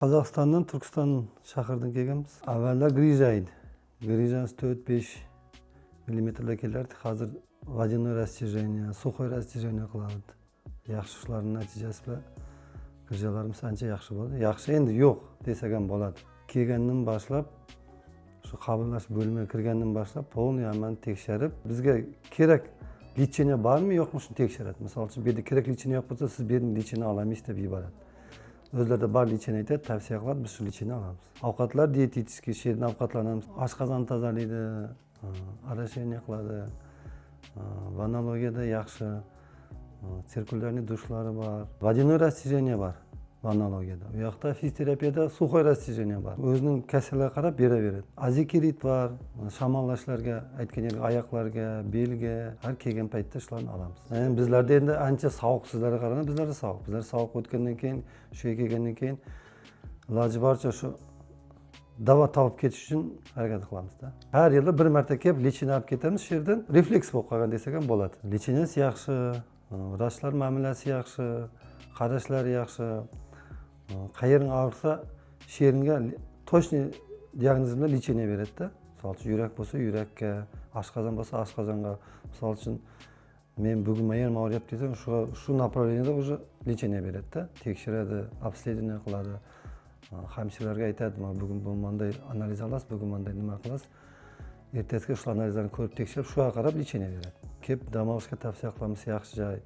Қазақстаннан Түркістан шақырдан келгенбіз. Авvallar грижа еді. Грижасы 4-5 миллиметрлер келерді. Қазір водяной растяжение, сухой растяжение қылады. Яқшылардың нәтижесі бі грижаларымыз анша яқшы болды. Яқшы енді жоқ десеген болады. Келгеннен башлап, şu қабылдаш бөлімге кіргеннен башлап, полный аман текшеріп, бізге керек лечение бар ма, жоқ мұшын текшереді. Мысалы үшін, берде керек лечение жоқ болса, сіз бердің лечение аламыз деп ибарат. Өзлерде бар лечение айтады, тәвсие қылады, біз şu лечение аламыз. Ауқатлар диетический, шердің ауқатланамыз. Ашқазан тазалайды, орошение қылады, ванологияда яқшы, циркулярный душлары бар. Водяной растяжение бар ванологияда. У жақта физиотерапияда сухой растяжение бар. Өзінің кәсілі қарап бере береді. Азикирит бар, шамаллашларға, айткен аяқларға, белге, әр келген пәйтті шыларын аламыз. Біздерде енді анша сауық сіздері қарағанда, біздерде сауық. Біздер сауық өткеннен кейін, шөй келгеннен кейін, лажы барша шу дава тауып кетіш үшін әрекет қыламыз да. Әр елі бір мәрте кеп, лечение алып кетеміз, жерден рефлекс болып қалған десеген болады. Лечениесі яқшы, врачлар мәмілесі яқшы, қарашлар яқшы. Қайырың ауырса, шерінге точный диагнозында лечение береді да. Мысалы үшін, жүрек болса, жүрекке, ашқазан болса, ашқазанға. Мысалы үшін, мен бүгін айырым ауырып десең, шу направлениеде уже лечение береді да. Текшереді, обследование қылады. Хамшилерге айтады, бүгін бұл маңдай анализ аласыз, бүгін маңдай нема қыласыз. Ертесіге шу анализдарын көріп текшеріп, шуға қарап лечение береді. Кеп дамалышқа тәвсие қыламыз, яқшы жай.